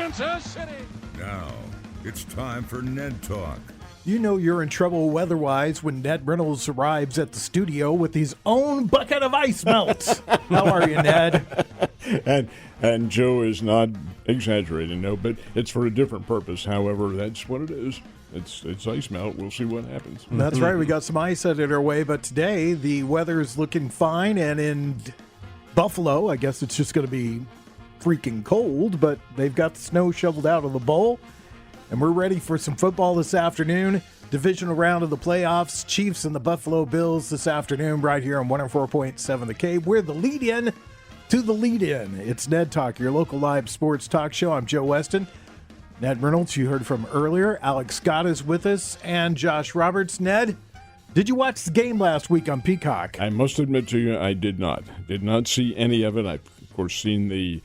Kansas City. Now, it's time for Ned Talk. You know you're in trouble weather-wise when Ned Reynolds arrives at the studio with his own bucket of ice melts. How are you, Ned? And Joe is not exaggerating, no, but it's for a different purpose. However, that's what it is. It's ice melt. We'll see what happens. That's right. We got some ice headed our way, but today the weather is looking fine, and in Buffalo, I guess it's just going to be freaking cold, but they've got the snow shoveled out of the bowl. And we're ready for some football this afternoon. Divisional round of the playoffs. Chiefs and the Buffalo Bills this afternoon right here on 104.7 The Cave. We're the lead-in to the lead-in. It's Ned Talk, your local live sports talk show. I'm Joe Westen. Ned Reynolds, you heard from earlier. Alex Scott is with us, and Josh Roberts. Ned, did you watch the game last week on Peacock? I must admit to you, I did not. Did not see any of it. I've, of course, seen the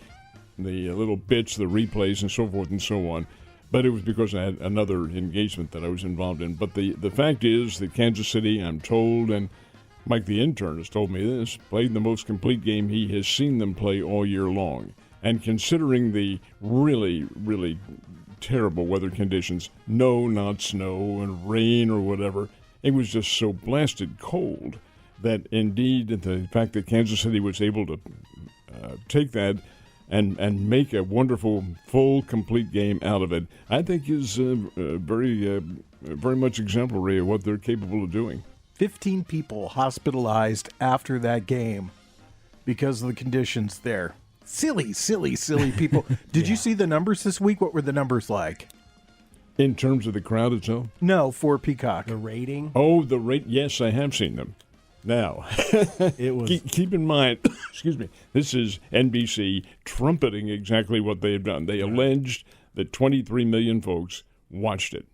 little bits, the replays, and so forth and so on. But it was because I had another engagement that I was involved in. But the fact is that Kansas City, I'm told, and Mike the intern has told me this, played the most complete game he has seen them play all year long. And considering the really, really terrible weather conditions, not snow and rain or whatever, it was just so blasted cold that indeed the fact that Kansas City was able to take that and make a wonderful, full, complete game out of it, I think is very much exemplary of what they're capable of doing. 15 people hospitalized after that game because of the conditions there. Silly people. Did you see the numbers this week? What were the numbers like? In terms of the crowd itself? No, for Peacock. The rating? Oh, the rate. Yes, I have seen them. Now, it was keep in mind, excuse me, this is NBC trumpeting exactly what they have done. They alleged that 23 million folks watched it.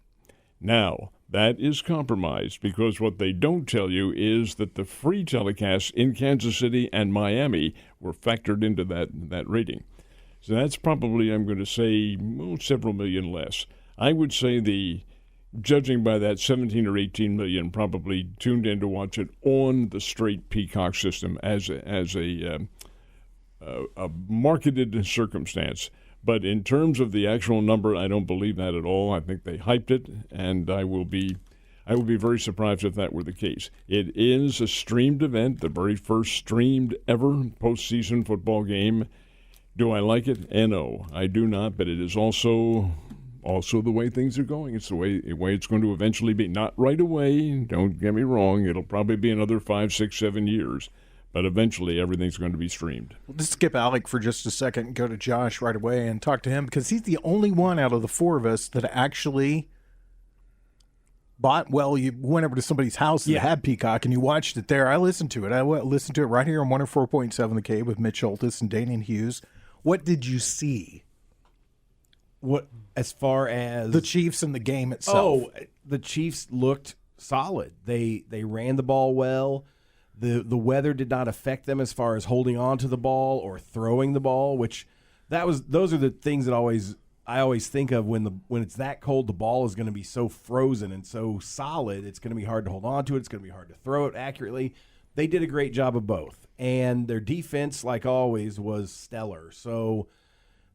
Now, that is compromised because what they don't tell you is that the free telecasts in Kansas City and Miami were factored into that rating. So that's probably, I'm going to say, several million less. I would say judging by that, 17 or 18 million probably tuned in to watch it on the straight Peacock system as a marketed circumstance. But in terms of the actual number, I don't believe that at all. I think they hyped it, and I will be very surprised if that were the case. It is a streamed event, the very first streamed ever postseason football game. Do I like it? No, I do not. But it is also the way things are going. It's the way it's going to eventually be. Not right away, don't get me wrong. It'll probably be another 5, 6, 7 years. But eventually everything's going to be streamed. We'll just skip Alec for just a second and go to Josh right away and talk to him because he's the only one out of the four of us that actually you went over to somebody's house that had Peacock and you watched it there. I listened to it. I listened to it right here on 104.7 The Cave with Mitch Holtis and Danian Hughes. What did you see? What, as far as the Chiefs and the game itself? Oh, the Chiefs looked solid. They ran the ball well. The weather did not affect them as far as holding on to the ball or throwing the ball, which those are the things that I always think of when it's that cold. The ball is going to be so frozen and so solid. It's going to be hard to hold on to it. It's going to be hard to throw it accurately. They did a great job of both, and their defense, like always, was stellar. So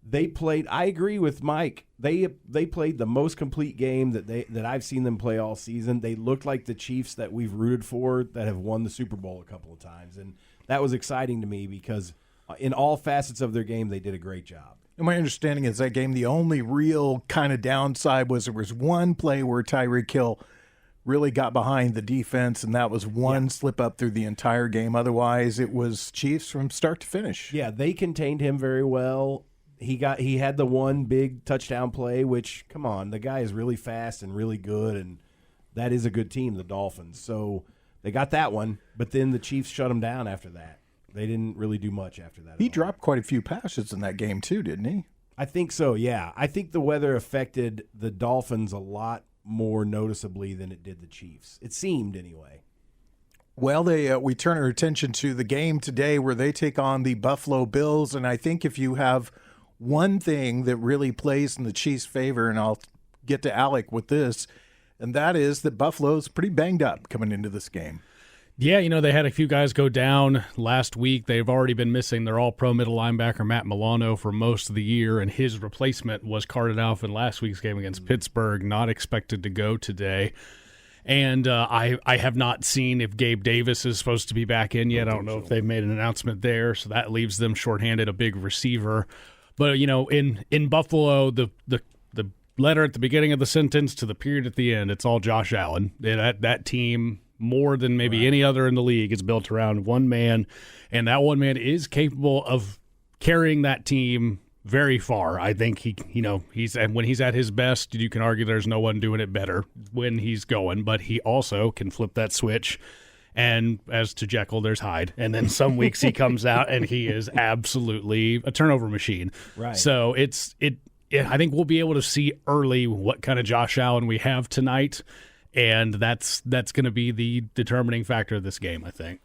they played. I agree with Mike. They played the most complete game that I've seen them play all season. They looked like the Chiefs that we've rooted for that have won the Super Bowl a couple of times, and that was exciting to me because in all facets of their game, they did a great job. And my understanding is that game, the only real kind of downside was there was one play where Tyreek Hill really got behind the defense, and that was one slip up through the entire game. Otherwise, it was Chiefs from start to finish. Yeah, they contained him very well. He had the one big touchdown play, which, come on, the guy is really fast and really good, and that is a good team, the Dolphins. So they got that one, but then the Chiefs shut him down after that. They didn't really do much after that. He dropped quite a few passes in that game too, didn't he? I think so, yeah. I think the weather affected the Dolphins a lot more noticeably than it did the Chiefs. It seemed, anyway. Well, we turn our attention to the game today where they take on the Buffalo Bills, and I think if you have one thing that really plays in the Chiefs' favor, and I'll get to Alec with this, and that is that Buffalo's pretty banged up coming into this game. Yeah, they had a few guys go down last week. They've already been missing their all-pro middle linebacker, Matt Milano, for most of the year, and his replacement was carted off in last week's game against Pittsburgh, not expected to go today. And I have not seen if Gabe Davis is supposed to be back in yet. I don't know if they've made an announcement there, so that leaves them shorthanded, a big receiver. But, in Buffalo, the letter at the beginning of the sentence to the period at the end, it's all Josh Allen. That team, more than maybe any other in the league, is built around one man, and that one man is capable of carrying that team very far. I think and when he's at his best, you can argue there's no one doing it better when he's going, but he also can flip that switch. And as to Jekyll, there's Hyde. And then some weeks he comes out and he is absolutely a turnover machine. Right. So I think we'll be able to see early what kind of Josh Allen we have tonight. And that's going to be the determining factor of this game, I think.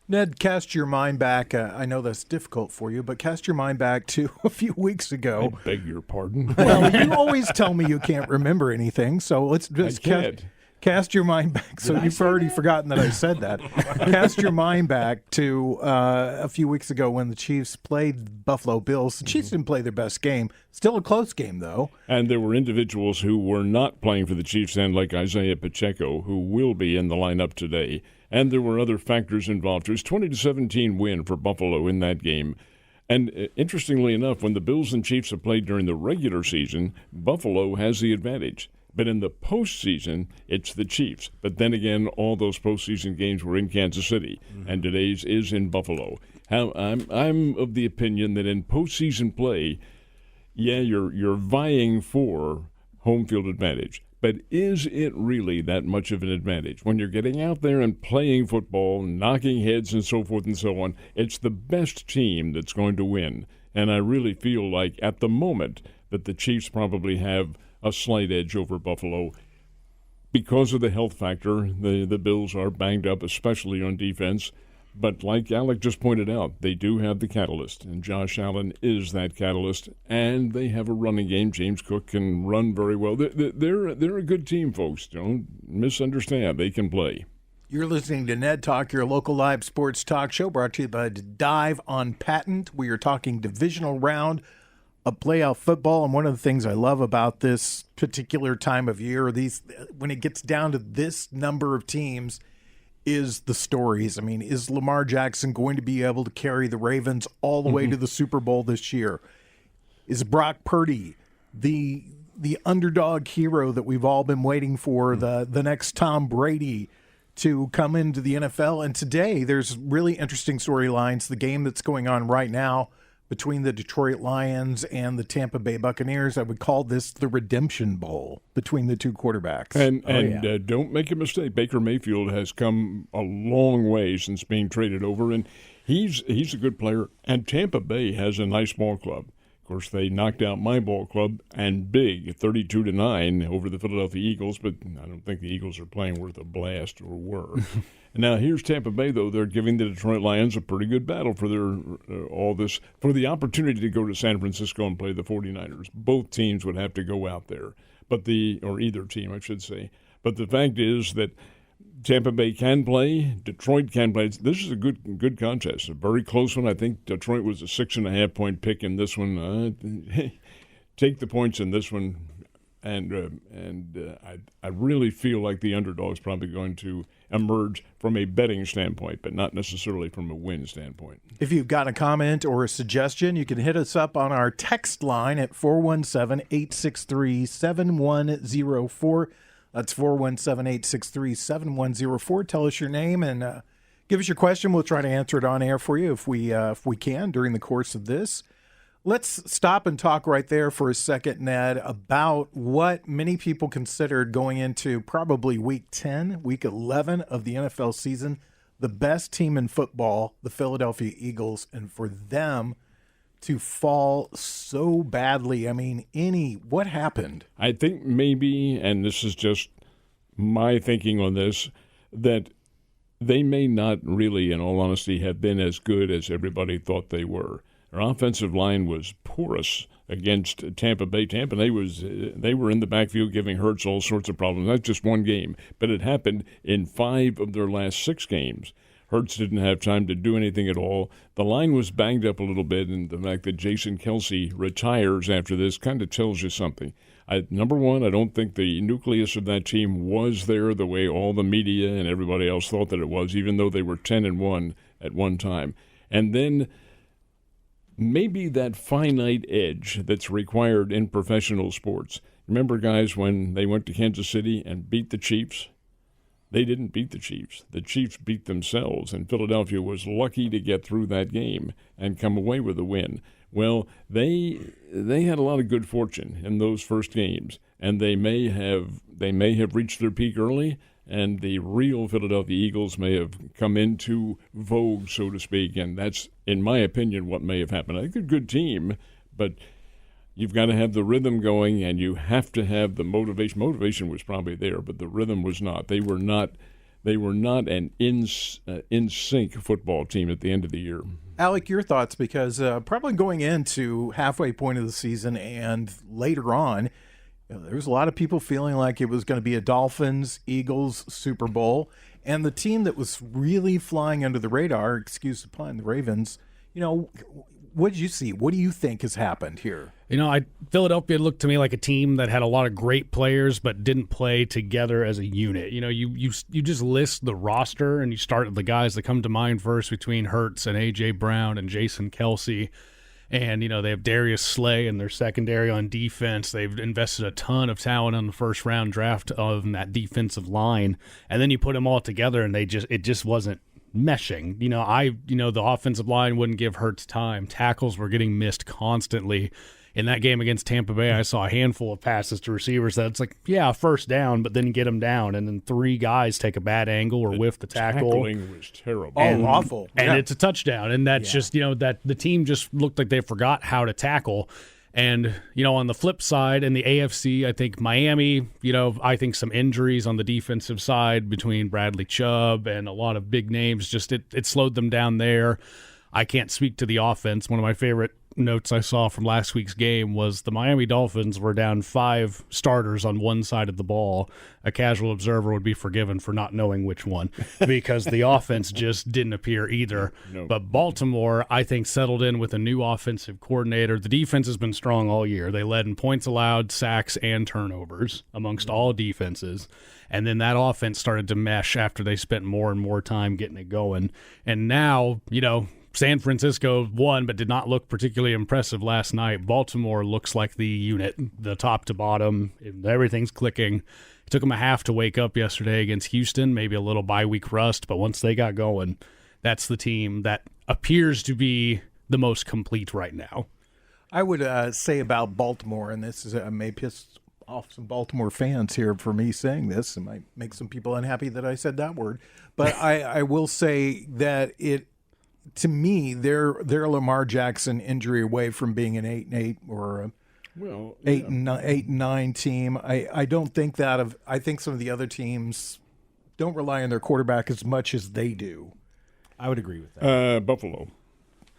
Ned, cast your mind back. I know that's difficult for you, but cast your mind back to a few weeks ago. I beg your pardon. Well, you always tell me you can't remember anything, so let's just cast your mind back. So you've already forgotten that I said that. Cast your mind back to a few weeks ago when the Chiefs played Buffalo Bills. The Chiefs didn't play their best game. Still a close game, though. And there were individuals who were not playing for the Chiefs, and like Isaiah Pacheco, who will be in the lineup today. And there were other factors involved. It was 20-17 win for Buffalo in that game. And interestingly enough, when the Bills and Chiefs have played during the regular season, Buffalo has the advantage. But in the postseason, it's the Chiefs. But then again, all those postseason games were in Kansas City, and today's is in Buffalo. I'm of the opinion that in postseason play, you're vying for home field advantage. But is it really that much of an advantage? When you're getting out there and playing football, knocking heads and so forth and so on, it's the best team that's going to win. And I really feel like at the moment that the Chiefs probably have a slight edge over Buffalo because of the health factor. The Bills are banged up, especially on defense. But like Alec just pointed out, they do have the catalyst, and Josh Allen is that catalyst, and they have a running game. James Cook can run very well. They're a good team, folks. Don't misunderstand. They can play. You're listening to Ned Talk, your local live sports talk show, brought to you by Dive on Patent. We are talking divisional round of playoff football, and one of the things I love about this particular time of year, when it gets down to this number of teams, is the stories. I mean, is Lamar Jackson going to be able to carry the Ravens all the way to the Super Bowl this year? Is Brock Purdy the underdog hero that we've all been waiting for, the next Tom Brady to come into the NFL? And today there's really interesting storylines. The game that's going on right now between the Detroit Lions and the Tampa Bay Buccaneers, I would call this the Redemption Bowl between the two quarterbacks. And don't make a mistake. Baker Mayfield has come a long way since being traded over, and he's a good player. And Tampa Bay has a nice ball club. Of course, they knocked out my ball club and big, 32-9 over the Philadelphia Eagles, but I don't think the Eagles are playing worth a blast or were. Now, here's Tampa Bay, though. They're giving the Detroit Lions a pretty good battle for for the opportunity to go to San Francisco and play the 49ers. Both teams would have to go out there, or either team, I should say. But the fact is that Tampa Bay can play, Detroit can play. This is a good contest, a very close one. I think Detroit was a 6.5-point pick in this one. Take the points in this one, and I really feel like the underdog is probably going to emerge from a betting standpoint, but not necessarily from a win standpoint. If you've got a comment or a suggestion, you can hit us up on our text line at 417-863-7104. That's 417-863-7104. Tell us your name and give us your question. We'll try to answer it on air for you if we can during the course of this. Let's stop and talk right there for a second, Ned, about what many people considered going into probably week 10, week 11 of the NFL season, the best team in football, the Philadelphia Eagles, and for them to fall so badly. I mean, what happened? I think maybe, and this is just my thinking on this, that they may not really, in all honesty, have been as good as everybody thought they were. Their offensive line was porous against Tampa Bay. Tampa Bay they were in the backfield giving Hurts all sorts of problems. That's just one game, but it happened in 5 of their last 6 games. Hurts didn't have time to do anything at all. The line was banged up a little bit, and the fact that Jason Kelce retires after this kind of tells you something. Number one, I don't think the nucleus of that team was there the way all the media and everybody else thought that it was, even though they were 10-1 at one time. And then maybe that finite edge that's required in professional sports. Remember, guys, when they went to Kansas City and beat the Chiefs? They didn't beat the Chiefs. The Chiefs beat themselves, and Philadelphia was lucky to get through that game and come away with a win. Well, they had a lot of good fortune in those first games, and they may have reached their peak early, and the real Philadelphia Eagles may have come into vogue, so to speak, and that's, in my opinion, what may have happened. I think they're a good team, but you've got to have the rhythm going, and you have to have the motivation. Motivation was probably there, but the rhythm was not. They were not an in sync football team at the end of the year. Alec, your thoughts, because probably going into halfway point of the season and later on, there was a lot of people feeling like it was going to be a Dolphins-Eagles Super Bowl, and the team that was really flying under the radar, excuse the pun, the Ravens, what did you see? What do you think has happened here? Philadelphia looked to me like a team that had a lot of great players but didn't play together as a unit. You just list the roster and you start with the guys that come to mind first between Hurts and A.J. Brown and Jason Kelce. And, they have Darius Slay in their secondary on defense. They've invested a ton of talent on the first-round draft of that defensive line. And then you put them all together and it just wasn't meshing. The offensive line wouldn't give Hurts time. Tackles were getting missed constantly. In that game against Tampa Bay, I saw a handful of passes to receivers that it's like, yeah, first down, but then get them down, and then 3 guys take a bad angle or whiff the tackle. Tackling was terrible. Awful. And it's a touchdown, and that's just, that the team just looked like they forgot how to tackle. And, on the flip side, in the AFC, I think Miami, I think some injuries on the defensive side between Bradley Chubb and a lot of big names, just it slowed them down there. I can't speak to the offense. One of my favorite notes I saw from last week's game was the Miami Dolphins were down 5 starters on one side of the ball. A casual observer would be forgiven for not knowing which one because the offense just didn't appear either. No. But Baltimore, I think, settled in with a new offensive coordinator. The defense has been strong all year. They led in points allowed, sacks, and turnovers amongst all defenses. And then that offense started to mesh after they spent more and more time getting it going. And now, San Francisco won but did not look particularly impressive last night. Baltimore looks like the unit, the top to bottom. Everything's clicking. It took them a half to wake up yesterday against Houston, maybe a little bye-week rust, but once they got going, that's the team that appears to be the most complete right now. I would say about Baltimore, and this is may piss off some Baltimore fans here for me saying this. It might make some people unhappy that I said that word. But I will say that to me, they're Lamar Jackson injury away from being an 8-8 or a 8-9 team. I don't think that I think some of the other teams don't rely on their quarterback as much as they do. I would agree with that. Buffalo.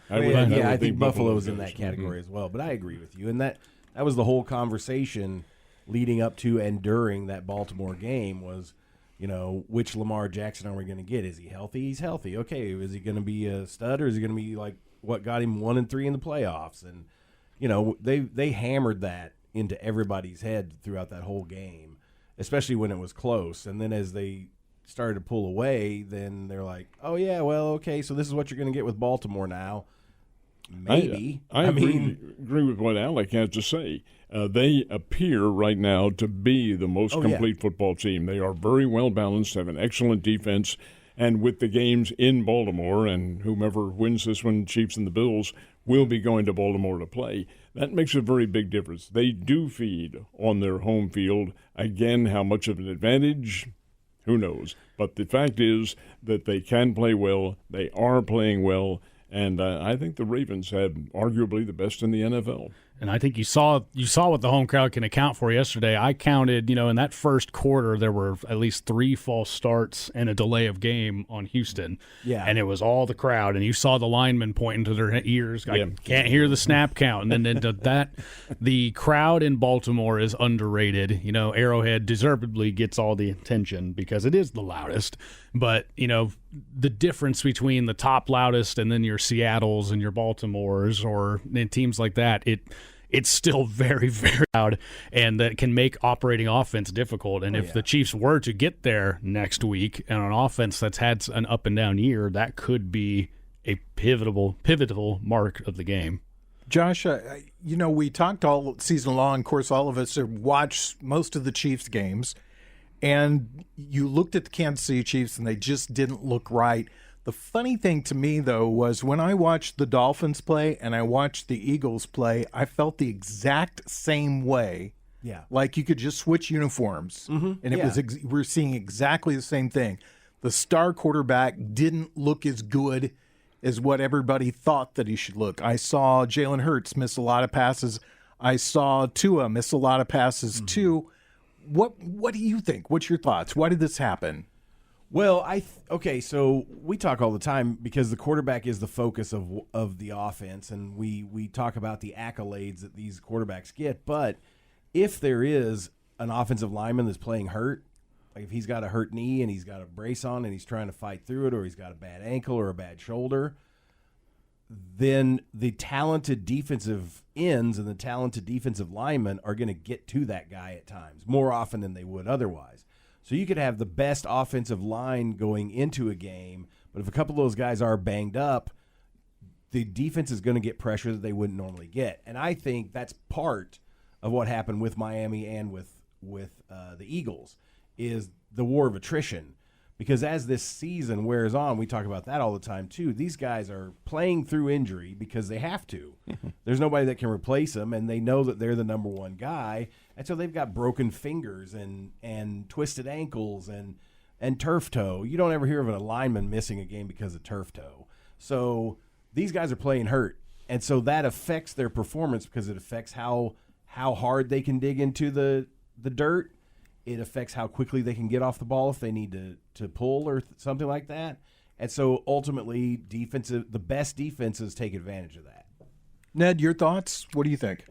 I think Buffalo's in that category as well. But I agree with you, and that was the whole conversation leading up to and during that Baltimore game was, which Lamar Jackson are we going to get? Is he healthy? He's healthy. Okay, is he going to be a stud, or is he going to be like what got him 1-3 in the playoffs? And they hammered that into everybody's head throughout that whole game, especially when it was close. And then as they started to pull away, then they're like, oh yeah, well, okay, so this is what you're going to get with Baltimore now. Maybe. I agree with what Alec has to say. They appear right now to be the most complete football team. They are very well balanced, have an excellent defense, and with the games in Baltimore, and whomever wins this one, Chiefs and the Bills, will be going to Baltimore to play. That makes a very big difference. They do feed on their home field. Again, how much of an advantage? Who knows? But the fact is that they can play well. They are playing well. And I think the Ravens have arguably the best in the NFL. And I think you saw what the home crowd can account for yesterday. I counted, in that first quarter, there were at least 3 false starts and a delay of game on Houston. Yeah. And it was all the crowd. And you saw the linemen pointing to their ears. I can't hear the snap count. And then the crowd in Baltimore is underrated. Arrowhead deservedly gets all the attention because it is the loudest. But, the difference between the top loudest and then your Seattles and your Baltimores or teams like that, it's still very, very loud, and that can make operating offense difficult. And if the Chiefs were to get there next week and an offense that's had an up and down year, that could be a pivotal mark of the game. Josh, we talked all season long. Of course, all of us have watched most of the Chiefs games, and you looked at the Kansas City Chiefs, and they just didn't look right. The funny thing to me, though, was when I watched the Dolphins play and I watched the Eagles play, I felt the exact same way. Yeah. Like you could just switch uniforms. And it was we're seeing exactly the same thing. The star quarterback didn't look as good as what everybody thought that he should look. I saw Jalen Hurts miss a lot of passes. I saw Tua miss a lot of passes, too. What do you think? What's your thoughts? Why did this happen? Well, so we talk all the time because the quarterback is the focus of the offense, and we talk about the accolades that these quarterbacks get. But if there is an offensive lineman that's playing hurt, like if he's got a hurt knee and he's got a brace on and he's trying to fight through it, or he's got a bad ankle or a bad shoulder, then the talented defensive ends and the talented defensive linemen are going to get to that guy at times more often than they would otherwise. So you could have the best offensive line going into a game, but if a couple of those guys are banged up, the defense is going to get pressure that they wouldn't normally get. And I think that's part of what happened with Miami and with the Eagles is the war of attrition. Because as this season wears on, we talk about that all the time too, these guys are playing through injury because they have to. There's nobody that can replace them, and they know that they're the number one guy. And so they've got broken fingers and twisted ankles and turf toe. You don't ever hear of a lineman missing a game because of turf toe. So these guys are playing hurt. And so that affects their performance because it affects how hard they can dig into the dirt. It affects how quickly they can get off the ball if they need to pull or something like that. And so ultimately, the best defenses take advantage of that. Ned, your thoughts? What do you think?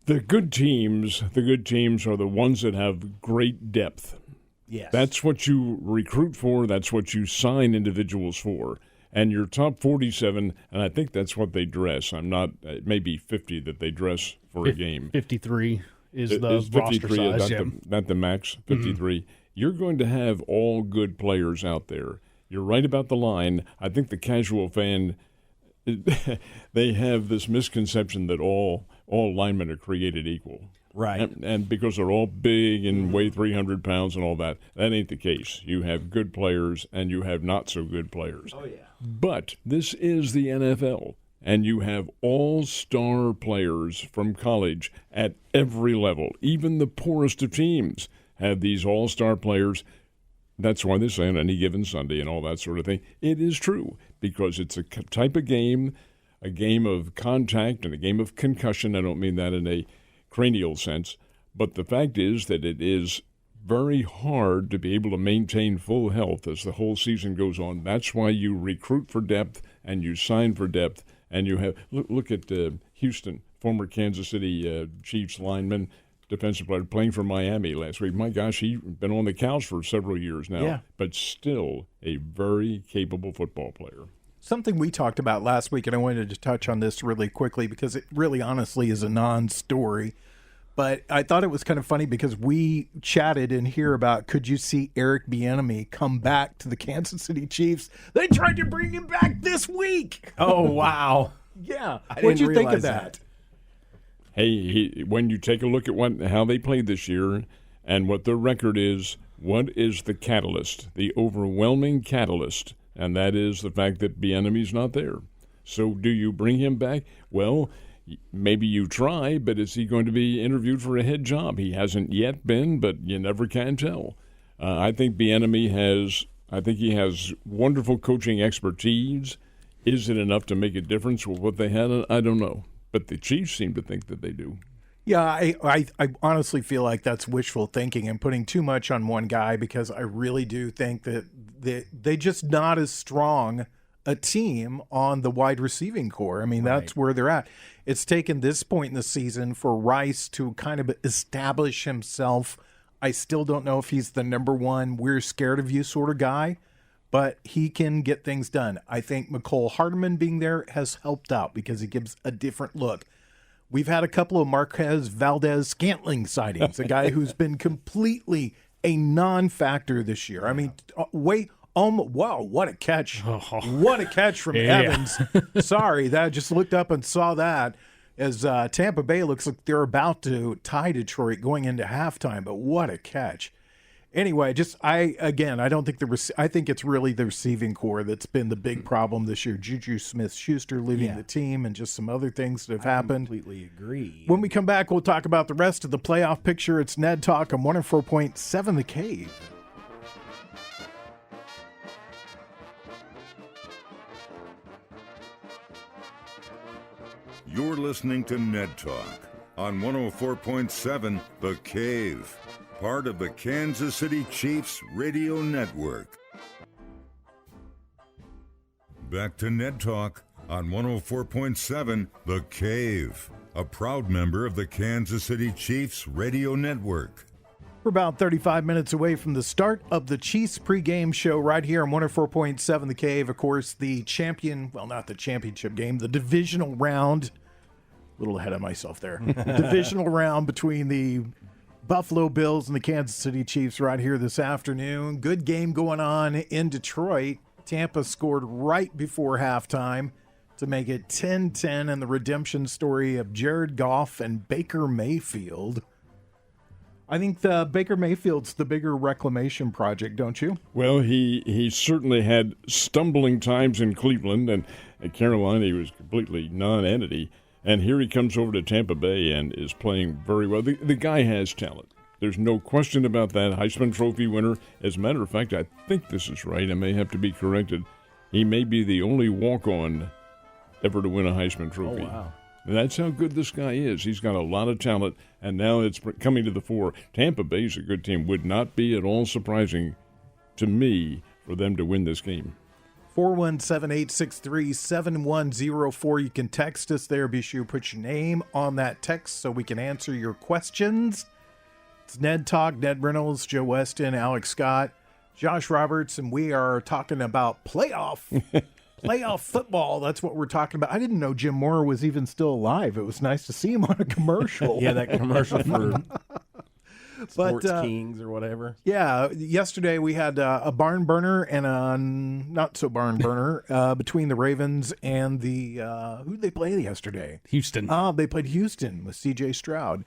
The good teams are the ones that have great depth. Yes. That's what you recruit for. That's what you sign individuals for. And your top 47, and I think that's what they dress. It may be 50 that they dress for a game. 53 is the roster 53, size. Not the max, 53. Mm-hmm. You're going to have all good players out there. You're right about the line. I think the casual fan, they have this misconception that all linemen are created equal. Right. And because they're all big and weigh 300 pounds and all that, that ain't the case. You have good players and you have not so good players. Oh, yeah. But this is the NFL, and you have all-star players from college at every level. Even the poorest of teams have these all-star players. That's why they say on any given Sunday and all that sort of thing. It is true because it's a type of game, a game of contact and a game of concussion. I don't mean that in a cranial sense, but the fact is that it is very hard to be able to maintain full health as the whole season goes on. That's why you recruit for depth and you sign for depth. And you have look at Houston, former Kansas City Chiefs lineman, defensive player, playing for Miami last week. My gosh, he's been on the couch for several years now, but still a very capable football player. Something we talked about last week, and I wanted to touch on this really quickly because it really honestly is a non-story. But I thought it was kind of funny because we chatted in here about could you see Eric Bieniemy come back to the Kansas City Chiefs? They tried to bring him back this week. Oh, wow. Yeah. What'd What'd you think of that? Hey, when you take a look at how they played this year and what their record is, what is the catalyst, the overwhelming catalyst? And that is the fact that Bieniemy's not there. So do you bring him back? Well, maybe you try, but is he going to be interviewed for a head job? He hasn't yet been, but you never can tell. I think Bieniemy has wonderful coaching expertise. Is it enough to make a difference with what they had? I don't know. but the Chiefs seem to think that they do. Yeah, I honestly feel like that's wishful thinking and putting too much on one guy, because I really do think that they just not as strong a team on the wide receiving core. I mean, that's where they're at. It's taken this point in the season for Rice to kind of establish himself. I still don't know if he's the number one, we're scared of you sort of guy, but he can get things done. I think McCole Hardman being there has helped out because he gives a different look. We've had a couple of Marquez Valdez-Scantling sightings, a guy who's been completely a non-factor this year. I mean, wow, what a catch. What a catch from Evans. Sorry, that I just looked up and saw that as Tampa Bay looks like they're about to tie Detroit going into halftime, but what a catch. Anyway, I don't think I think it's really the receiving core that's been the big problem this year. Juju Smith-Schuster leaving the team and just some other things that have happened. I completely agree. When we come back, we'll talk about the rest of the playoff picture. It's Ned Talk on 104.7 The Cave. You're listening to Ned Talk on 104.7 The Cave, part of the Kansas City Chiefs radio network. Back to Ned Talk on 104.7 The Cave, a proud member of the Kansas City Chiefs radio network. We're about 35 minutes away from the start of the Chiefs pregame show right here on 104.7 The Cave. Of course, the not the championship game, the divisional round. A little ahead of myself there. Divisional round between the Buffalo Bills and the Kansas City Chiefs right here this afternoon. Good game going on in Detroit. Tampa scored right before halftime to make it 10-10, and the redemption story of Jared Goff and Baker Mayfield. I think the Baker Mayfield's the bigger reclamation project, don't you? Well, he certainly had stumbling times in Cleveland, and at Carolina he was completely non-entity. And here he comes over to Tampa Bay and is playing very well. The guy has talent. There's no question about that. Heisman Trophy winner. As a matter of fact, I think this is right. I may have to be corrected. He may be the only walk-on ever to win a Heisman Trophy. Oh, wow. And that's how good this guy is. He's got a lot of talent, and now it's coming to the fore. Tampa Bay's a good team. Would not be at all surprising to me for them to win this game. 417-863-7104. You can text us there. Be sure to put your name on that text so we can answer your questions. It's Ned Talk, Ned Reynolds, Joe Westen, Alex Scott, Josh Roberts, and we are talking about playoff football. That's what we're talking about. I didn't know Jim Moore was even still alive. It was nice to see him on a commercial. Yeah, that commercial for Sports Kings or whatever. Yeah, yesterday we had a barn burner and a not so barn burner between the Ravens and the who did they play yesterday? Houston. They played Houston with C.J. Stroud.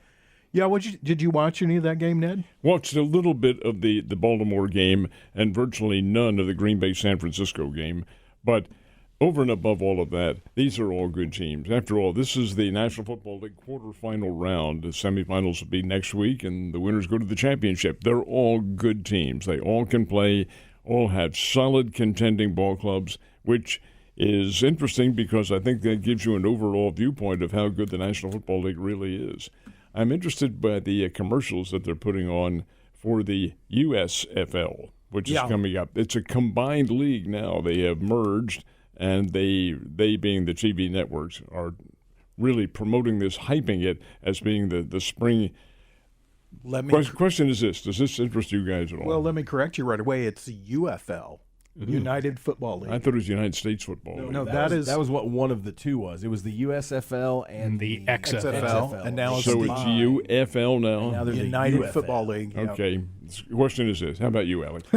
Yeah, did you watch any of that game, Ned? Watched a little bit of the Baltimore game and virtually none of the Green Bay-San Francisco game. But over and above all of that, these are all good teams. After all, this is the National Football League quarterfinal round. The semifinals will be next week, and the winners go to the championship. They're all good teams. They all can play, all have solid contending ball clubs, which is interesting because I think that gives you an overall viewpoint of how good the National Football League really is. I'm interested by the commercials that they're putting on for the USFL, which is coming up. It's a combined league now. They have merged, and they being the TV networks are really promoting this, hyping it as being the spring. Question is this: does this interest you guys at all? Well, let me correct you right away. It's the UFL, United Football League. I thought it was United States Football League. No, that was what one of the two was. It was the USFL and the XFL. And now it's UFL now. Now there's United UFL. Football League. Okay. The question is this: how about you, Alex?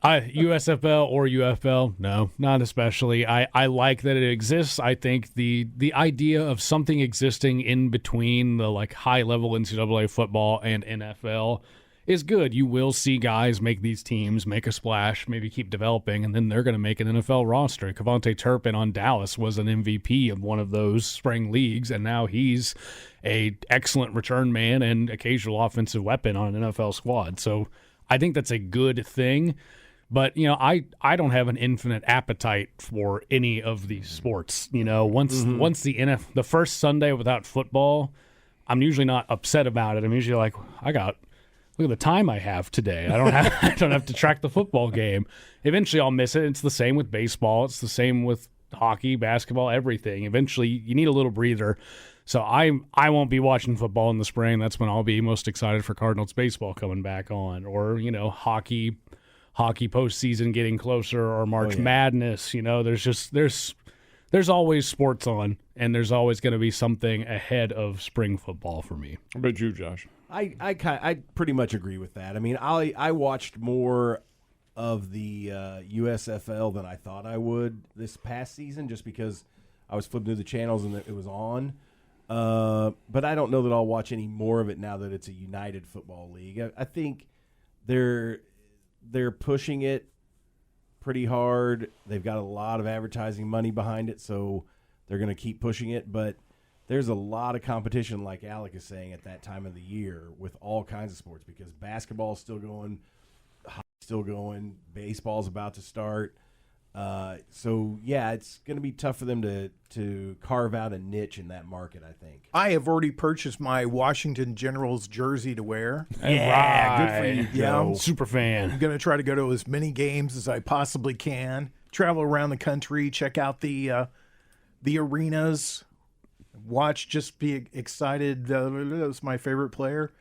USFL or UFL? No, not especially. I like that it exists. I think the idea of something existing in between the high-level NCAA football and NFL is good. You will see guys make these teams, make a splash, maybe keep developing, and then they're going to make an NFL roster. Kevontae Turpin on Dallas was an MVP of one of those spring leagues, and now he's a excellent return man and occasional offensive weapon on an NFL squad. So I think that's a good thing. But, I don't have an infinite appetite for any of these sports. Once the first Sunday without football, I'm usually not upset about it. I'm usually like, look at the time I have today. I don't have to track the football game. Eventually I'll miss it. It's the same with baseball. It's the same with hockey, basketball, everything. Eventually you need a little breather. So I won't be watching football in the spring. That's when I'll be most excited for Cardinals baseball coming back on, or hockey postseason getting closer, or March Madness. There's always sports on, and there's always going to be something ahead of spring football for me. How about you, Josh? I pretty much agree with that. I mean, I watched more of the USFL than I thought I would this past season, just because I was flipping through the channels and it was on. But I don't know that I'll watch any more of it now that it's a United Football League. I think they're pushing it pretty hard. They've got a lot of advertising money behind it, so they're going to keep pushing it. But there's a lot of competition, like Alec is saying, at that time of the year with all kinds of sports, because basketball's still going, hockey's still going, baseball's about to start. So yeah, it's going to be tough for them to carve out a niche in that market, I think. I have already purchased my Washington Generals jersey to wear. Yeah, good for you, Yeah, Joe. I'm Super fan. I'm going to try to go to as many games as I possibly can, travel around the country, check out the arenas, watch, just be excited. That's my favorite player.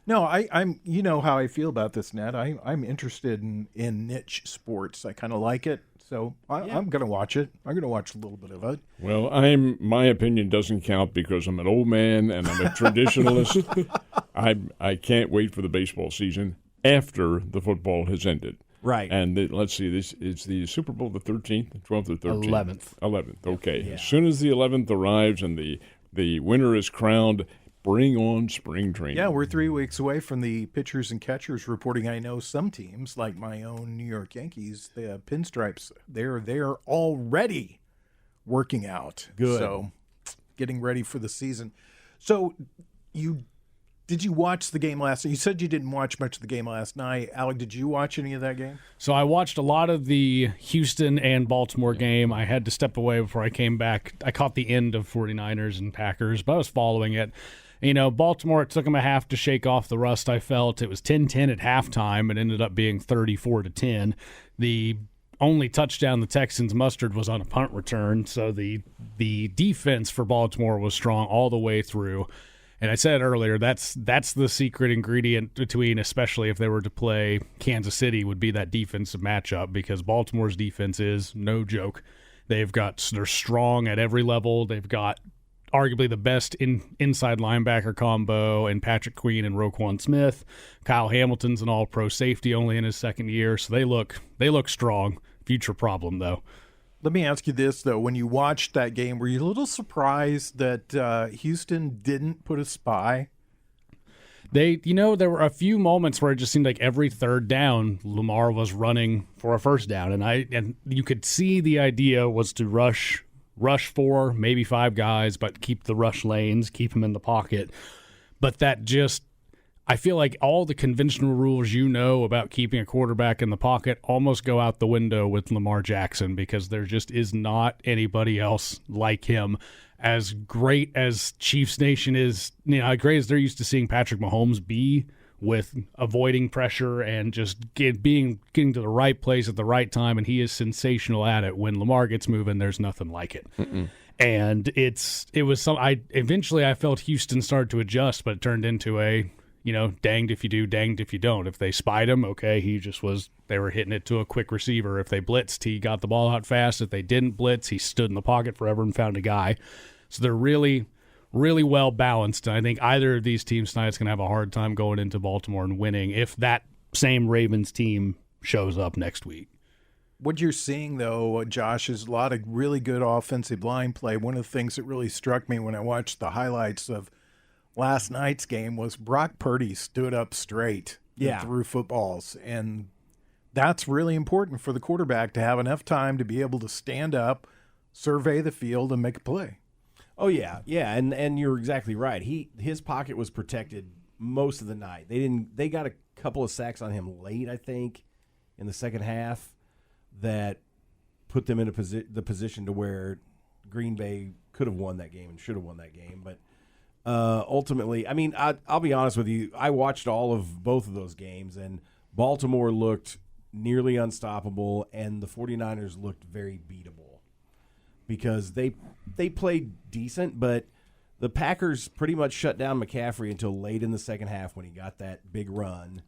No, I'm. You know how I feel about this, Ned. I'm interested in niche sports. I kind of like it, so I'm going to watch it. I'm going to watch a little bit of it. Well, my opinion doesn't count because I'm an old man and I'm a traditionalist. I can't wait for the baseball season after the football has ended. Right. And let's see, this is the Super Bowl the 13th, 12th or 13th? 11th. 11th, okay. Yeah. As soon as the 11th arrives and the winner is crowned, bring on spring training. Yeah, we're 3 weeks away from the pitchers and catchers reporting. I know some teams, like my own New York Yankees, the Pinstripes, they're already working out. Good. So getting ready for the season. So did you watch the game last night? You said you didn't watch much of the game last night. Alec, did you watch any of that game? So I watched a lot of the Houston and Baltimore game. I had to step away before I came back. I caught the end of 49ers and Packers, but I was following it. Baltimore, it took them a half to shake off the rust, I felt. It was 10-10 at halftime. It ended up being 34-10. The only touchdown the Texans mustered was on a punt return, so the defense for Baltimore was strong all the way through. And I said earlier, that's the secret ingredient between, especially if they were to play Kansas City, would be that defensive matchup, because Baltimore's defense is no joke. They're strong at every level. They've got arguably the best inside linebacker combo in Patrick Queen and Roquan Smith. Kyle Hamilton's an all-pro safety, only in his second year, so they look strong. Future problem, though. Let me ask you this, though. When you watched that game, were you a little surprised that Houston didn't put a spy? There were a few moments where it just seemed like every third down, Lamar was running for a first down, and you could see the idea was to rush 4, maybe 5 guys, but keep the rush lanes, keep them in the pocket. But that just, I feel like all the conventional rules about keeping a quarterback in the pocket almost go out the window with Lamar Jackson, because there just is not anybody else like him. As great as Chiefs Nation is, as great as they're used to seeing Patrick Mahomes be with avoiding pressure and just getting to the right place at the right time, and he is sensational at it. When Lamar gets moving, there's nothing like it. Mm-mm. And it was some. Eventually I felt Houston started to adjust, but it turned into a danged if you do, danged if you don't. If they spied him, okay, they were hitting it to a quick receiver. If they blitzed, he got the ball out fast. If they didn't blitz, he stood in the pocket forever and found a guy. So they're really, really well balanced. And I think either of these teams tonight is going to have a hard time going into Baltimore and winning if that same Ravens team shows up next week. What you're seeing, though, Josh, is a lot of really good offensive line play. One of the things that really struck me when I watched the highlights of last night's game was Brock Purdy stood up straight and threw footballs. And that's really important for the quarterback, to have enough time to be able to stand up, survey the field, and make a play. Oh, yeah, and you're exactly right. His pocket was protected most of the night. They got a couple of sacks on him late, I think, in the second half that put them in the position to where Green Bay could have won that game and should have won that game. But ultimately, I mean, I'll be honest with you. I watched all of both of those games, and Baltimore looked nearly unstoppable, and the 49ers looked very beatable because they played decent, but the Packers pretty much shut down McCaffrey until late in the second half when he got that big run.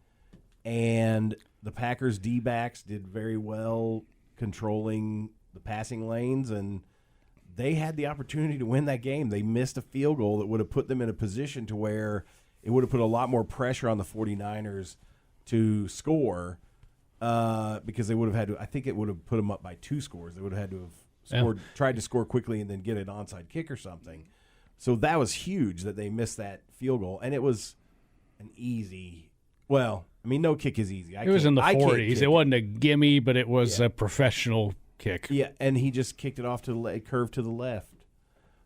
And the Packers D-backs did very well controlling the passing lanes, and they had the opportunity to win that game. They missed a field goal that would have put them in a position to where it would have put a lot more pressure on the 49ers to score because they would have had to – I think it would have put them up by 2 scores. They would have had to have tried to score quickly and then get an onside kick or something. So that was huge that they missed that field goal, and it was an easy – well, I mean, no kick is easy. It was in the 40s. It wasn't a gimme, but it was a professional kick. Yeah, and he just kicked it off to the curve to the left.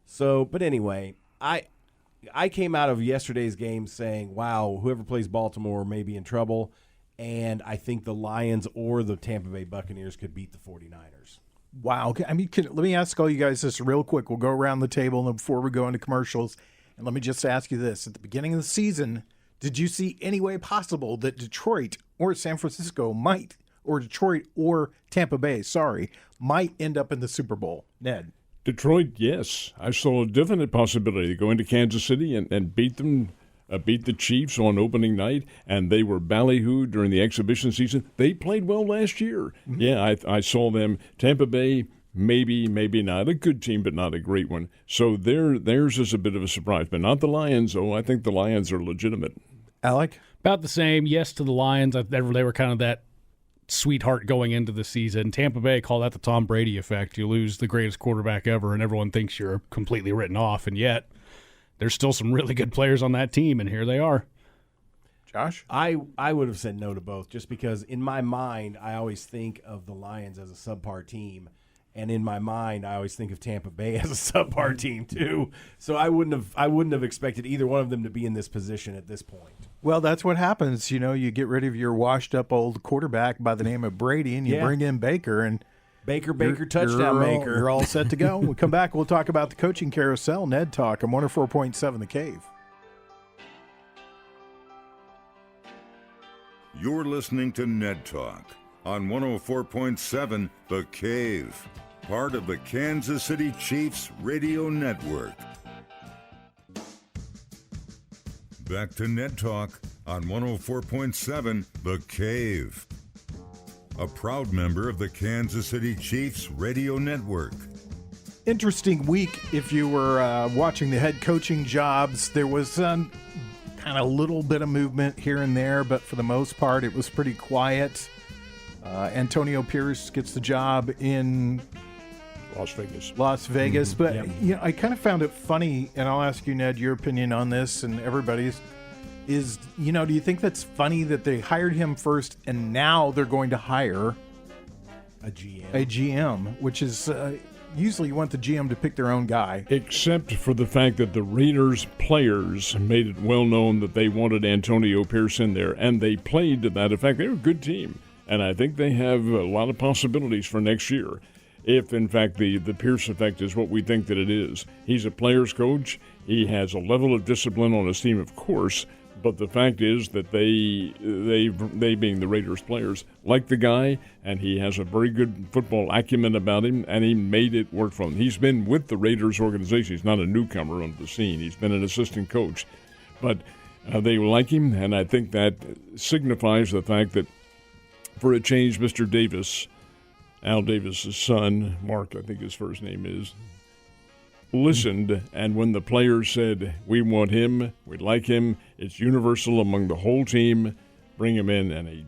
So, but anyway, I came out of yesterday's game saying, wow, whoever plays Baltimore may be in trouble, and I think the Lions or the Tampa Bay Buccaneers could beat the 49ers. Wow. I mean, let me ask all you guys this real quick. We'll go around the table before we go into commercials, and let me just ask you this. At the beginning of the season, did you see any way possible that Detroit or San Francisco might, or Detroit or Tampa Bay, might end up in the Super Bowl? Ned? Detroit, yes. I saw a definite possibility to go into Kansas City and beat them, beat the Chiefs on opening night, and they were ballyhooed during the exhibition season. They played well last year. Mm-hmm. Yeah, I saw them. Tampa Bay, maybe not. A good team, but not a great one. So theirs is a bit of a surprise, but not the Lions. Oh, I think the Lions are legitimate. Alec? About the same. Yes to the Lions. They were kind of that sweetheart going into the season. Tampa Bay, call that the Tom Brady effect. You lose the greatest quarterback ever, and everyone thinks you're completely written off, and yet there's still some really good players on that team, and here they are. Josh? I would have said no to both just because in my mind I always think of the Lions as a subpar team, and in my mind I always think of Tampa Bay as a subpar team too. So I wouldn't have expected either one of them to be in this position at this point. Well, that's what happens. You know, you get rid of your washed-up old quarterback by the name of Brady, and you bring in Baker, and Baker, touchdown maker. You're all set to go. We'll come back. We'll talk about the coaching carousel. Ned Talk on 104.7 The Cave. You're listening to Ned Talk on 104.7 The Cave, part of the Kansas City Chiefs Radio Network. Back to Ned Talk on 104.7 The Cave, a proud member of the Kansas City Chiefs Radio Network. Interesting week if you were watching the head coaching jobs. There was kind of a little bit of movement here and there, but for the most part it was pretty quiet. Antonio Pierce gets the job in Las Vegas. Mm-hmm. But you know, I kind of found it funny, and I'll ask you, Ned, your opinion on this and everybody's, is, you know, do you think that's funny that they hired him first and now they're going to hire a GM, which is usually you want the GM to pick their own guy. Except for the fact that the Raiders players made it well known that they wanted Antonio Pierce in there, and they played to that effect. They're a good team, and I think they have a lot of possibilities for next year. If, in fact, the Pierce effect is what we think that it is. He's a player's coach. He has a level of discipline on his team, of course, but the fact is that they being the Raiders players, like the guy, and he has a very good football acumen about him, and he made it work for him. He's been with the Raiders organization. He's not a newcomer onto the scene. He's been an assistant coach. But they like him, and I think that signifies the fact that, for a change, Mr. Davis, Al Davis' son, Mark, I think his first name is, listened, and when the players said, we want him, we like him, it's universal among the whole team, bring him in, and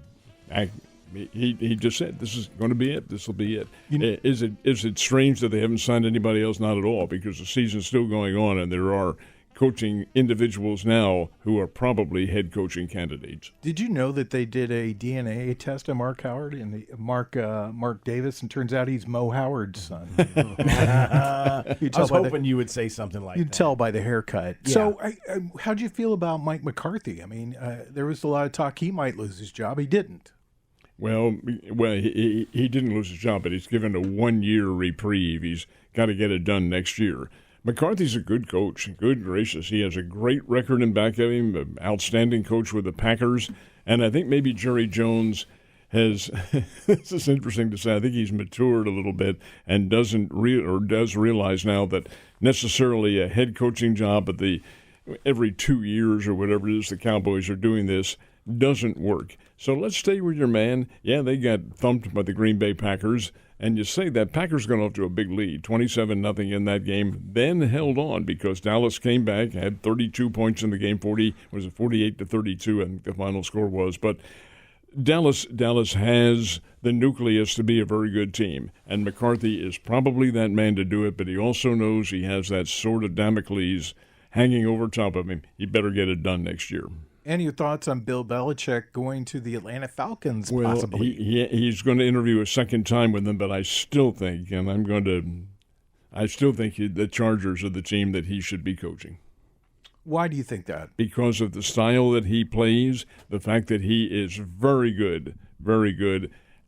he just said, this is going to be it, this will be it. Is it strange that they haven't signed anybody else? Not at all, because the season's still going on, and there are coaching individuals now who are probably head coaching candidates. Did you know that they did a DNA test on Mark Howard and Mark Davis, and turns out he's Mo Howard's son? I was hoping you would say something like that. You'd tell by the haircut. Yeah. So how'd you feel about Mike McCarthy? I mean, there was a lot of talk he might lose his job. He didn't. Well, he didn't lose his job, but he's given a 1-year reprieve. He's got to get it done next year. McCarthy's a good coach. Good gracious. He has a great record in back of him, an outstanding coach with the Packers. And I think maybe Jerry Jones has – this is interesting to say. I think he's matured a little bit and does realize now that necessarily a head coaching job at every 2 years or whatever it is the Cowboys are doing this doesn't work. So let's stay with your man. Yeah, they got thumped by the Green Bay Packers. And you say that Packers got off to a big lead, 27-0 in that game, then held on because Dallas came back, had 32 points in the game, 48-32, I think the final score was. But Dallas has the nucleus to be a very good team, and McCarthy is probably that man to do it, but he also knows he has that sword of Damocles hanging over top of him. He better get it done next year. And your thoughts on Bill Belichick going to the Atlanta Falcons, possibly? He's going to interview a second time with them, but I still think the Chargers are the team that he should be coaching. Why do you think that? Because of the style that he plays, the fact that he is very good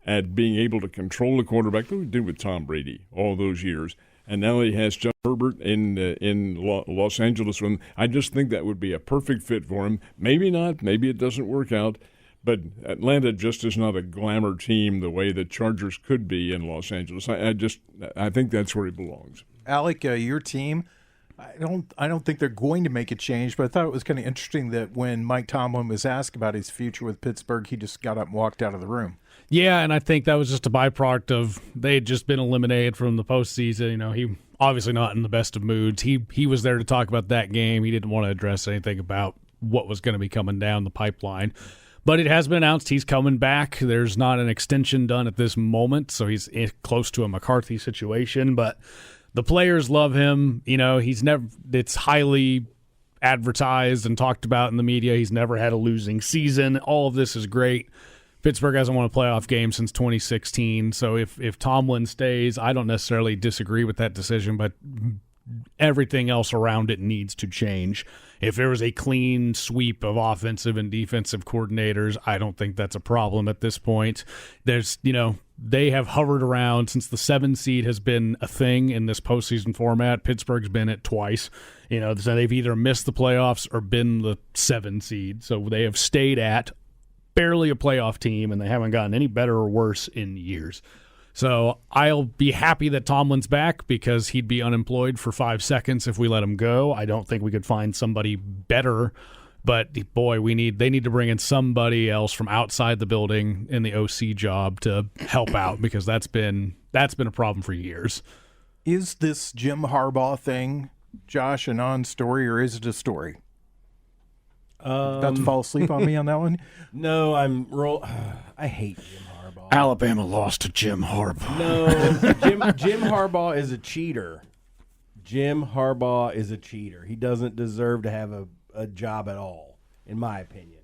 at being able to control the quarterback, like we did with Tom Brady all those years. And now he has Justin Herbert in Los Angeles. I just think that would be a perfect fit for him. Maybe not. Maybe it doesn't work out. But Atlanta just is not a glamour team the way the Chargers could be in Los Angeles. I think that's where he belongs. Alec, your team, I don't think they're going to make a change, but I thought it was kind of interesting that when Mike Tomlin was asked about his future with Pittsburgh, he just got up and walked out of the room. Yeah, and I think that was just a byproduct of they had just been eliminated from the postseason. You know, he obviously not in the best of moods. He was there to talk about that game. He didn't want to address anything about what was going to be coming down the pipeline. But it has been announced he's coming back. There's not an extension done at this moment, so he's close to a McCarthy situation. But the players love him. You know, it's highly advertised and talked about in the media. He's never had a losing season. All of this is great. Pittsburgh hasn't won a playoff game since 2016, so if Tomlin stays, I don't necessarily disagree with that decision, but everything else around it needs to change. If there was a clean sweep of offensive and defensive coordinators, I don't think that's a problem at this point. They have hovered around since the 7 seed has been a thing in this postseason format. Pittsburgh's been it twice. So they've either missed the playoffs or been the 7 seed. So they have stayed at barely a playoff team, and they haven't gotten any better or worse in years. So I'll be happy that Tomlin's back because he'd be unemployed for 5 seconds if we let him go. I don't think we could find somebody better, but boy, they need to bring in somebody else from outside the building in the OC job to help out because that's been a problem for years. Is this Jim Harbaugh thing, Josh, a non-story, or is it a story? About to fall asleep on me on that one? No, I hate Jim Harbaugh. Alabama lost to Jim Harbaugh. No, Jim Harbaugh is a cheater. Jim Harbaugh is a cheater. He doesn't deserve to have a job at all, in my opinion.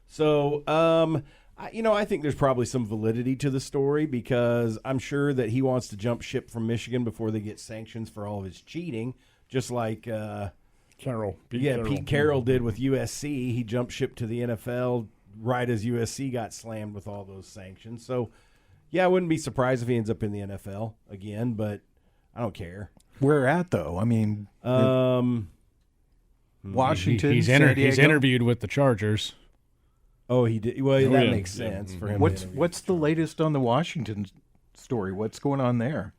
So, I think there's probably some validity to the story because I'm sure that he wants to jump ship from Michigan before they get sanctions for all of his cheating, just like Pete Carroll did with USC. He jumped ship to the NFL right as USC got slammed with all those sanctions. So, I wouldn't be surprised if he ends up in the NFL again, but I don't care. Where at, though? I mean, Washington, he's interviewed with the Chargers. Oh, he did. Well, that makes sense for him. What's the latest on the Washington story? What's going on there?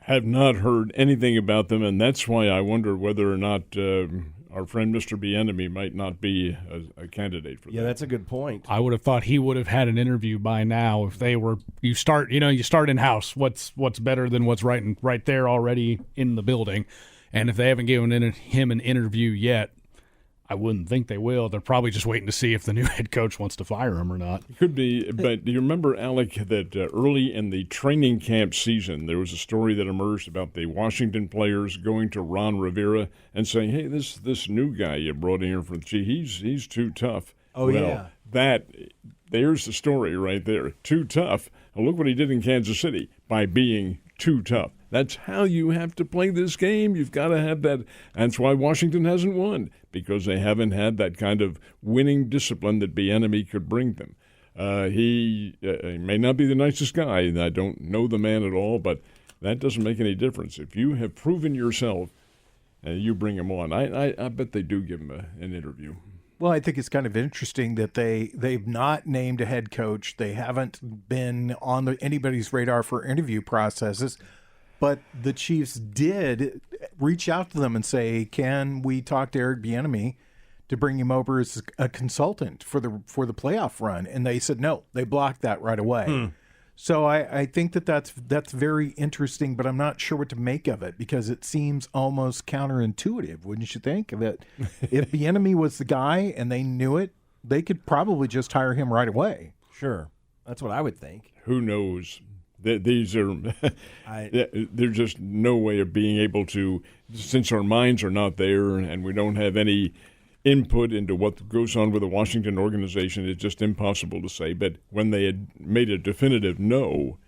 Have not heard anything about them, and that's why I wonder whether or not our friend Mr. Bieniemy might not be a candidate for that. Yeah, that's a good point. I would have thought he would have had an interview by now if they were. You start in-house. What's better than what's right there already in the building? And if they haven't given him an interview yet, I wouldn't think they will. They're probably just waiting to see if the new head coach wants to fire him or not. It could be, but do you remember, Alec, that early in the training camp season, there was a story that emerged about the Washington players going to Ron Rivera and saying, hey, this new guy you brought in here from he's too tough. Oh, yeah. There's the story right there. Too tough. Well, look what he did in Kansas City by being too tough. That's how you have to play this game. You've got to have that. That's why Washington hasn't won, because they haven't had that kind of winning discipline that Bieniemy could bring them. He may not be the nicest guy, and I don't know the man at all, but that doesn't make any difference. If you have proven yourself, you bring him on. I bet they do give him an interview. Well, I think it's kind of interesting that they've not named a head coach. They haven't been on anybody's radar for interview processes. But the Chiefs did reach out to them and say, "Can we talk to Eric Bieniemy to bring him over as a consultant for the playoff run?" And they said no. They blocked that right away. So I think that's very interesting, but I'm not sure what to make of it because it seems almost counterintuitive, wouldn't you think? That if Bieniemy was the guy and they knew it, they could probably just hire him right away. Sure. That's what I would think. Who knows? These are there's just no way of being able to, since our minds are not there and we don't have any input into what goes on with the Washington organization, it's just impossible to say. But when they had made a definitive no,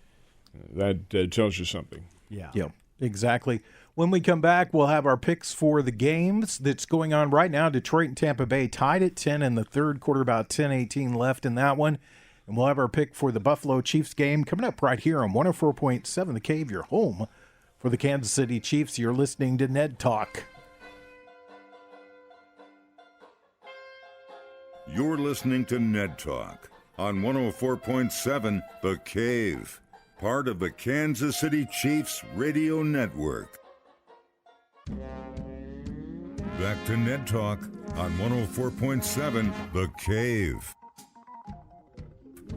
that tells you something. Yeah. Yep, exactly. When we come back, we'll have our picks for the games that's going on right now. Detroit and Tampa Bay tied at 10 in the third quarter, about 10:18 left in that one. And we'll have our pick for the Buffalo Chiefs game coming up right here on 104.7 The Cave, your home for the Kansas City Chiefs. You're listening to Ned Talk. You're listening to Ned Talk on 104.7 The Cave, part of the Kansas City Chiefs radio network. Back to Ned Talk on 104.7 The Cave,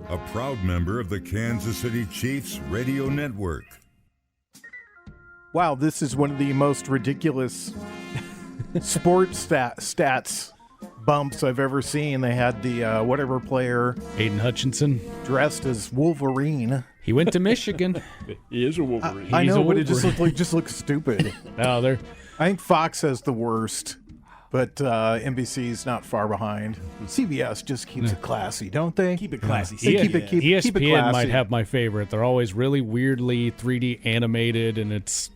a proud member of the Kansas City Chiefs radio network. Wow, this is one of the most ridiculous sports stats bumps I've ever seen. They had the whatever player, Aiden Hutchinson, dressed as Wolverine. he went to Michigan. He is a Wolverine. I He's know, a but it just Wolverine. looks stupid. No, they're I think Fox has the worst, but NBC's not far behind. CBS just keeps it classy, don't they? Keep it classy. They keep it ESPN classy. might have my favorite. They're always really weirdly 3D animated, and it's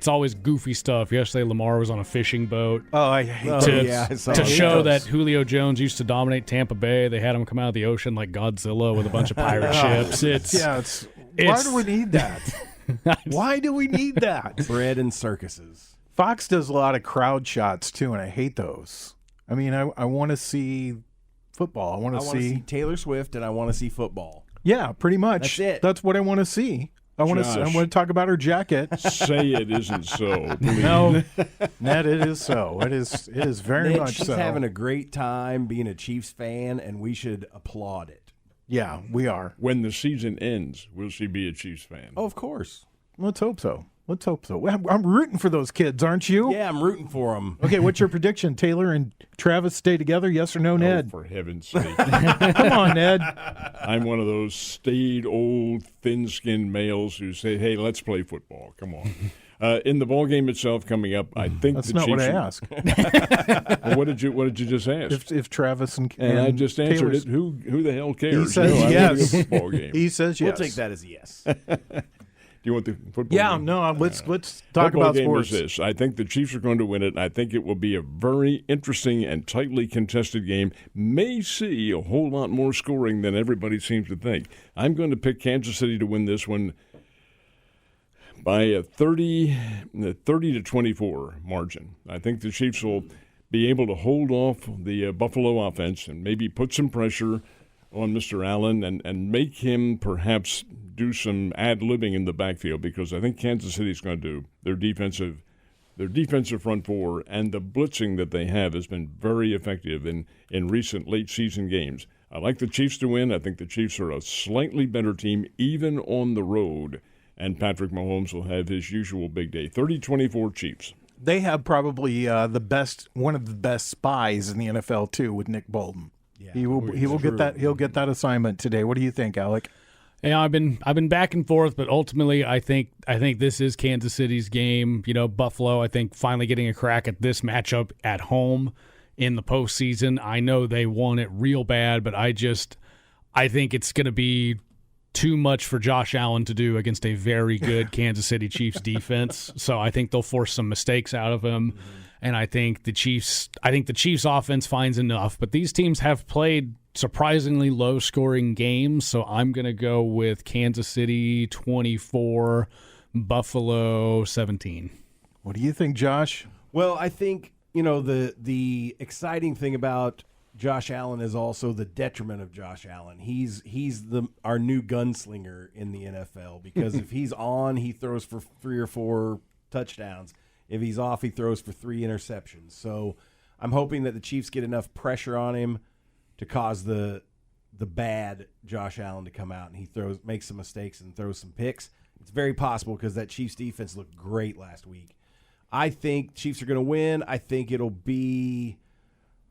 always goofy stuff. Yesterday, Lamar was on a fishing boat. Oh, I hate Oh, to, yeah, I saw To those. show that Julio Jones used to dominate Tampa Bay, they had him come out of the ocean like Godzilla with a bunch of pirate ships. Why do we need that? Why do we need that? Bread and circuses. Fox does a lot of crowd shots too, and I hate those. I mean, I want to see football. I want I to want to see. see Taylor Swift and I want to see football. Yeah, pretty much. That's it. That's what I want to see. I want to talk about her jacket. Say it isn't so, please. No, Ned, it is so. It is very Ned, much she's so. having a great time being a Chiefs fan, and we should applaud it. Yeah, we are. When the season ends, will she be a Chiefs fan? Oh, of course. Let's hope so. Let's hope so. I'm rooting for those kids, aren't you? Yeah, I'm rooting for them. Okay, what's your prediction? Taylor and Travis stay together? Yes or no, Ned? Oh, for heaven's sake. Come on, Ned. I'm one of those staid, old, thin-skinned males who say, hey, let's play football. Come on. In the ball game itself coming up, I think That's the not Chiefs what I asked. Well, what did you just ask? If Travis and I just answered Taylor's- it. Who the hell cares? He says I want yes. a football game. He says yes. We'll take that as a yes. Do you want the football Yeah, game? no. Let's talk Football about game sports. is this. I think the Chiefs are going to win it. I think it will be a very interesting and tightly contested game. May see a whole lot more scoring than everybody seems to think. I'm going to pick Kansas City to win this one by a 30 to 24 margin. I think the Chiefs will be able to hold off the Buffalo offense and maybe put some pressure on Mr. Allen and make him perhaps do some ad-libbing in the backfield, because I think Kansas City is going to do their defensive front four, and the blitzing that they have has been very effective in recent late-season games. I like the Chiefs to win. I think the Chiefs are a slightly better team, even on the road, and Patrick Mahomes will have his usual big day. 30-24 Chiefs. They have probably one of the best spies in the NFL too, with Nick Bolton. Yeah, He will get that. He'll get that assignment today. What do you think, Alec? Yeah, I've been back and forth, but ultimately I think this is Kansas City's game. Buffalo, I think, finally getting a crack at this matchup at home in the postseason. I know they want it real bad, but I think it's going to be too much for Josh Allen to do against a very good Kansas City Chiefs defense. So I think they'll force some mistakes out of him. And I think the Chiefs offense finds enough, but these teams have played surprisingly low-scoring games, so I'm going to go with Kansas City 24, Buffalo 17. What do you think, Josh? Well, I think, the exciting thing about Josh Allen is also the detriment of Josh Allen. He's our new gunslinger in the NFL, because if he's on, he throws for 3 or 4 touchdowns. If he's off, he throws for 3 interceptions. So I'm hoping that the Chiefs get enough pressure on him to cause the bad Josh Allen to come out, and he makes some mistakes and throws some picks. It's very possible, because that Chiefs defense looked great last week. I think Chiefs are going to win. I think it'll be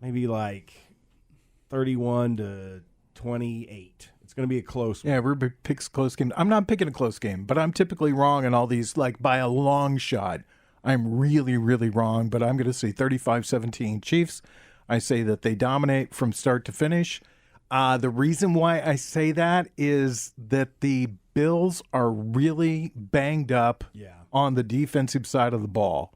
maybe like 31-28. It's going to be a close one. Yeah, Ruby picks close game. I'm not picking a close game, but I'm typically wrong in all these, like by a long shot. I'm really, really wrong, but I'm going to say 35-17 Chiefs. I say that they dominate from start to finish. The reason why I say that is that the Bills are really banged up on the defensive side of the ball.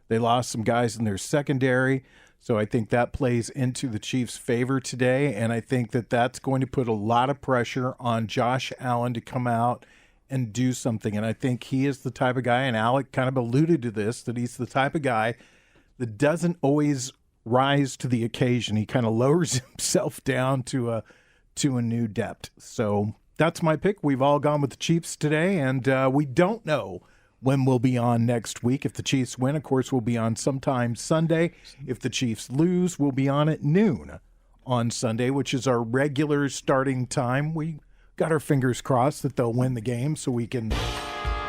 They lost some guys in their secondary, so I think that plays into the Chiefs' favor today, and I think that that's going to put a lot of pressure on Josh Allen to come out and do something. And I think he is the type of guy, and Alec kind of alluded to this, that he's the type of guy that doesn't always rise to the occasion. He kind of lowers himself down to a new depth. So that's my pick. We've all gone with the Chiefs today, and we don't know when we'll be on next week. If the Chiefs win, of course, we'll be on sometime Sunday. If the Chiefs lose, we'll be on at noon on Sunday, which is our regular starting time. We got our fingers crossed that they'll win the game, so we can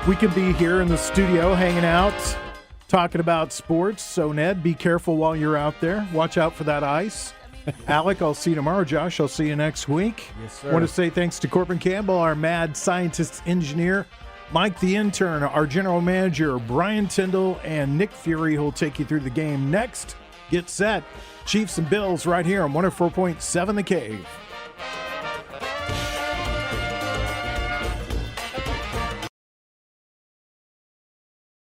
be here in the studio hanging out, talking about sports. So, Ned, be careful while you're out there. Watch out for that ice. Alec, I'll see you tomorrow. Josh, I'll see you next week. Yes, sir. I want to say thanks to Corbin Campbell, our mad scientist engineer, Mike the intern, our general manager, Brian Tyndall, and Nick Fury, who'll take you through the game next. Get set. Chiefs and Bills right here on 104.7 The Cave.